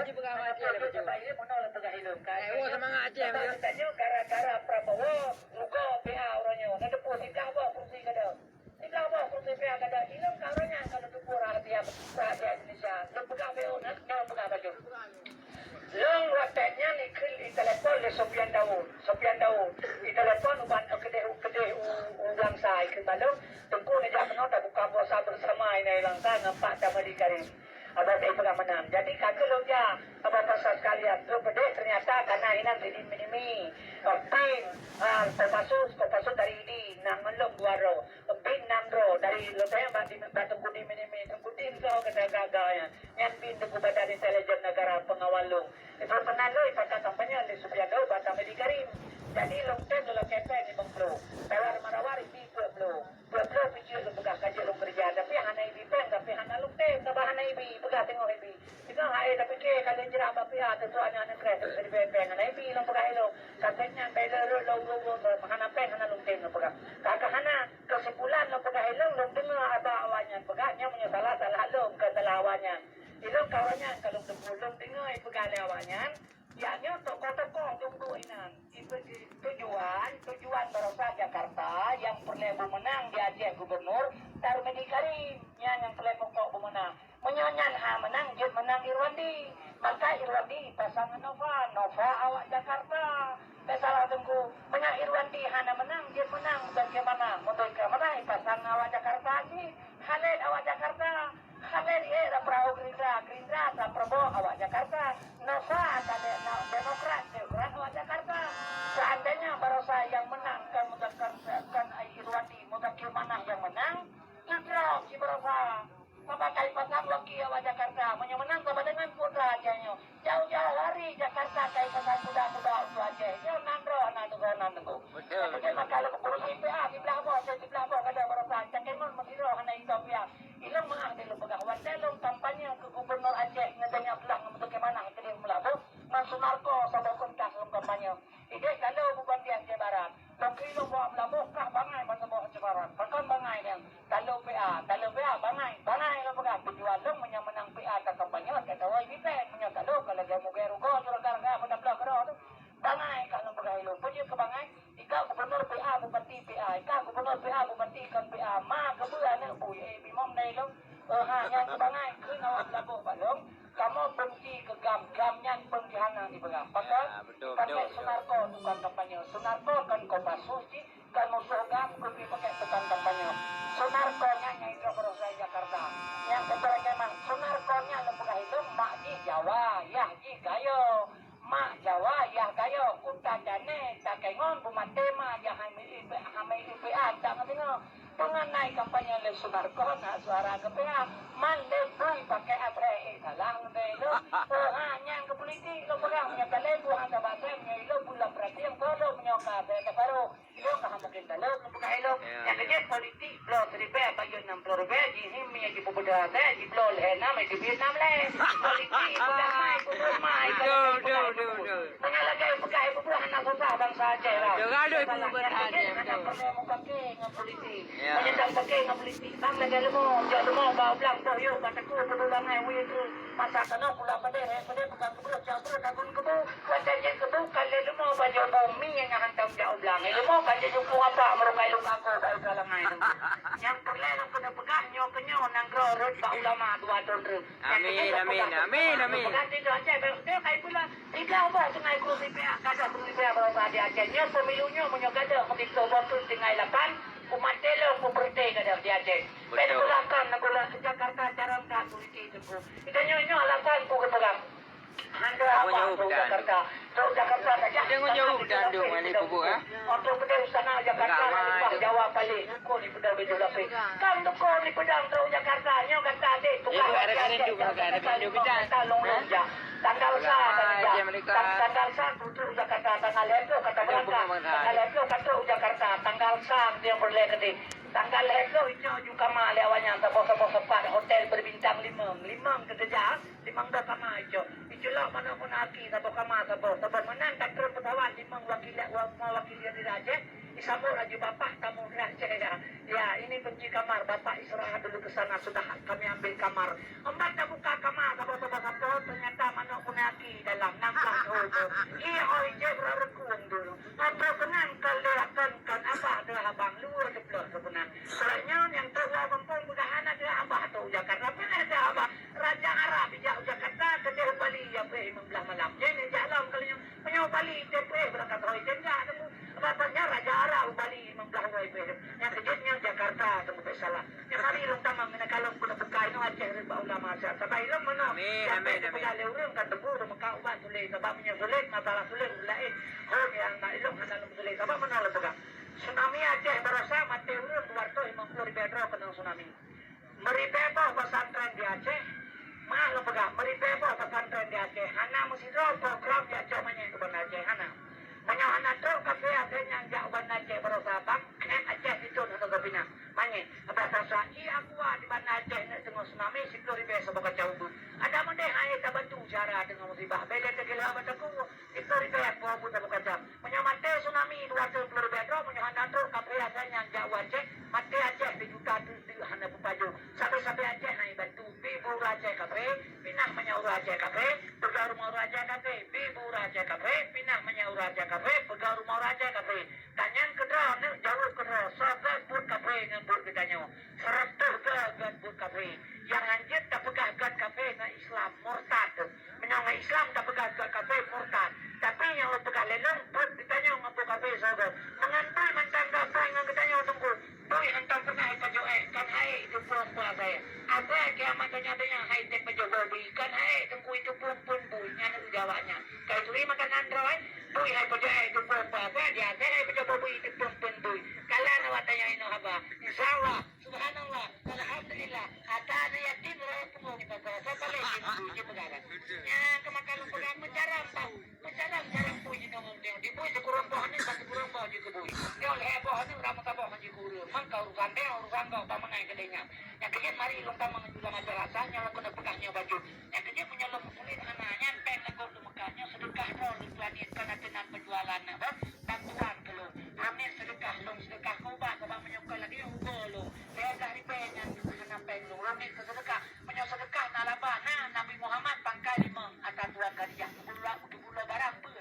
je pegang Aceh lah baju. Ini mana lah pegang hidup kan. Oh, semangat Aceh baju. Tanya gara-gara Prabowo, luka PA orangnya. Nanti posisi apa kursi kada. Tidak apa kursi PA kada. Hilang orangnya kalau tu kurang dia rakyat Indonesia. Lu pegang PO nak, jangan pegang baju. Long waktunya ni di telepon le Sofian Daud. Di telepon uban kedai ulang sai ke balong. Tengku ni jangan nak buka puasa bersama ini langkah nampak sama di karim. Abang saya pegang menang. Jadi kata lo dia abang pasal sekalian. Lo pedek ternyata karena ini jadi minimi. Pin, kopassus dari ini nang melok dua ro. Pin nang ro dari lo saya batu budi minimi. Tengkudi so kata gaganya. Yang pin tengku badan intelijen negara pengawal lo. Itu pernah lo ipatah kampanye di Subiado Batam Medikarim. Jadi long term lo kepeng ni bang bro. Tawar marawar ini bro. Bro pikir lo pegang kaji lo kerja. Tapi hana ibi peng tapi hana long term. Tapi hana ibi pegang tengok ibi. Kita hai tapi ke kalau jerah apa pihak tentu anak kredit dari peng. Hana ibi lo pegang lo. Katanya bela lo hana peng hana long term lo pegang. Kakak hana kesimpulan lo pegang lo dengar apa awalnya pegangnya menyesalah salah lo bukan salah awalnya. Itu kawannya kalau sebelum dengar pegang awalnya. Ianya tokoh-tokoh tunggu inan. Tujuan Baroka Jakarta yang perlu menang di Aceh Gubernur Taruh Medikarim yang perlu pokok menang. Menyanyan menang, dia menang Irwandi. Maka Irwandi pasangan Nova awak Jakarta. Salah tunggu. Menang Irwandi hana menang, dia menang. Bagaimana? Bagaimana pasangan awak Jakarta ni? Khalid awak Jakarta. Khalid era perahu Gerindra tak Prabowo awak Jakarta. Nova ada Demokrat awak Jakarta. Seandainya Barosa yang menang kan Irwandi mudakir mana yang menang? Indra si Barosa. Pakai pasang lagi awak Jakarta. Menang sama dengan putra ajanya. Jauh-jauh hari Jakarta kai pasang muda-muda untuk Aceh. Jauh nandro nandu. Betul. Kalau kurus PA di belah bawah kada Barosa. Cakemon mengira hana Ethiopia. Ilang mga dilo pegang wadelong kampanye ke Gubernur Aceh ngadanya belah bagaimana kedai melabu Mansunarko sama kontak dalam kampanye. Ide kalau bukan di Aceh Barat. Tapi lo bawa melabu kah bangai masa bawa Aceh Barat. Bahkan bangai yang kalau PA bangai lo pegang tujuan lo menang PA ke kampanye kata woi bipek punya kalau dia mau gerugo jual garga pada belah kero tu. Bangai kalau pegang lo punya ke bangai. Ika Gubernur PA bupati PA. Ika Gubernur PA bupati kan PA. Ma kebulan ni buy bimom nay lo. Yang kebangai ke awak lagu balong. Kamu benci ke gamnya penghana di pegang. Pakai Sunarko tukang kampanye. Sunarko kan Kopassus ji. Kan musuh gam kopi pakai tukang kampanye. Sunarko nya itu Baroka Jakarta. Yang keberanian mang Sunarko nya lembaga itu mak ji Jawa, yah ji gayo. Mak Jawa ya gayo kunta jane tak kengon bumatema ya hamil PA tak ngatino penganai kampanye le Sunarko na suara ke PA man le bui pakai atre dalang de lo nyang ke politik lo pegang nya kale bu anda bahasa nya lo bulan berarti yang tolo menyoka be ke baru lo ka mungkin dalo lo pegang lo yang kerja politik lo seribe bayo 60 rupiah di sini di Pupuda di Blol na di Vietnam le politik pegang mai tengah lagi pegang bubuh anak susah bangsa Aceh lah. Jangan ada ibu berhati. Anak perlu pakai ngap politik. Menyedang pakai ngap politik. Tang lagi lemo bawa belang boh yo kataku pedulang ai wi tu masa kana pula pada bukan keburuh cabur takun kebu. Katanya kebu kalau lemo baju bumi yang hantam jauh belang. Lemo kan jadi apa merukai luka aku baru kalang ai. Yang perlu kena pegang nyo kenyo nang grorot ba ulama dua ton. Amin. Berarti tu Aceh dia kai pula tidak apa sungai kursi PA kada kursi PA Baroka di Aceh nya pemilunya menyogada ketika waktu tinggal 8 umat telo ku berde kada di Aceh. Pen pulakan negara Jakarta cara tak politik itu. Itanya alasan ku kepegang. Anda apa Jakarta? Jakarta saja. Jangan jauh dandung ni bubu ah. Untuk pedang sana Jakarta ni Jawa balik. Ko ni pedang betul tapi. Kan tu ko ni pedang tu Jakarta nyo kata de tukang. Tanggal sa putu Jakarta tanggal itu kata mereka. Tanggal itu kata Jakarta tanggal sa dia boleh kata. Tanggal itu juga mah lewatnya sabok-sabok sepat hotel berbintang 5 kerja 5 dah kamar itu. Itulah mana pun aki sabok kamar sabok menang tak terus pesawat 5 wakil di Aceh. Isabuk lagi bapak tamu Aceh ya. Ya ini kunci kamar bapak istirahat dulu ke sana sudah kami ambil kamar. Empat dah buka kamar sabok ternyata mana pun mana. Amin, Sampai amin, amin. pegale urang kan debu dah makaubat sulit sebab punya sulit masalah sulit lain. Hon yang nak ilok dalam sulit sebab mana lah pegang. Tsunami Aceh berasa mati urang 250 ribu kena tsunami. Meribeba pesantren di Aceh. Mah lo pegang meribeba pesantren di Aceh. Hana musidro program di Aceh mana itu benar Aceh Hana. Hana tu kafe Aceh yang jauh benar Aceh berasa bang. Kem Aceh itu untuk kepina. Mana? Apa rasa? Aku di mana Aceh nak tengok tsunami 10 ribu sebagai jauh. Ada mana hai tak bantu cara dengan musibah. Beda tegela bataku 10 ribu aku buat bukan jam. Menyamate tsunami 250 ribu. Hana tu kafe Aceh yang jauh Aceh. Mati Aceh di juta tu hana pupaju. Sampai Aceh hai bantu. Bibu Aceh kafe. Pinang menyauh Aceh kafe. Pegaru mau Aceh kafe. Bibu Aceh kafe. Pinang menyauh Aceh kafe. Pegaru mau Aceh kafe. Tanyang kedra ni jauh kedra. Sahabat pun kafe dengan pun ketanya. 100 gan pun kafe. Yang anjir tak pegah gan kafe na Islam murtad. Menyauh Islam tak pegah gan kafe murtad. Tapi yang lo pegah lenong pun ditanya ngapu kafe sahabat. Mengantai mentang kafe dengan ketanya tunggu. Boy entah pernah pajo kan hai itu perempuan saya. Apa kiamat tanya hai tek pajo boy kan hai tunggu itu perempuan boy nya nak jawabnya. Kai tuli makan android boy hai pajo itu perempuan saya dia hai pajo boy itu perempuan boy. Kala na watanya ino haba. Insyaallah subhanallah alhamdulillah ada na yatin ra pungo ni pagka sa balik di pegaran. Nya kemakan pegang mencaram tau. Mencaram jarang boy ni ngomong di boy di kurang bahan ni bagi kurang bahan di boy. Dia oleh bahan ni ramah tabah di kurang. Kau urusan dia, urusan kau tak mengenai kedenya. Yang kerja mari longkang menjual macam rasanya, lalu nak pegangnya baju. Yang kerja punya lembu kulit anaknya, pen lagu tu mekanya sedekah dulu planet karena tenan penjualan apa? Bantuan kalau amin sedekah long sedekah kau bah kau bah menyukai lagi ubah lo. Saya dari pen yang kena pen lo. Amin sedekah sedekah nalaba. Nah Nabi Muhammad pangkai lima atas tuan gajah bulan barang pun.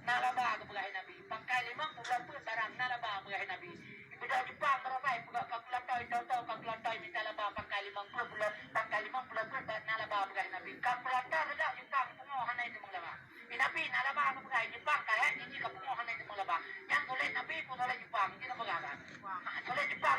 Nalaba aku pegawai Nabi. Pangkai lima bulan pun barang nalaba pegawai Nabi. Bila Jepang berapa? Buka kalkulator, tahu kalkulator minta laba pakai 50 bulan, pakai 50 bulan nak laba pakai Nabi. Kalkulator dah Jepang pengohan itu menglaba. Nabi nak laba aku pakai Jepang kaya ini ke pengohan itu menglaba. Yang boleh Nabi pun oleh Jepang kita pegang. Oleh Jepang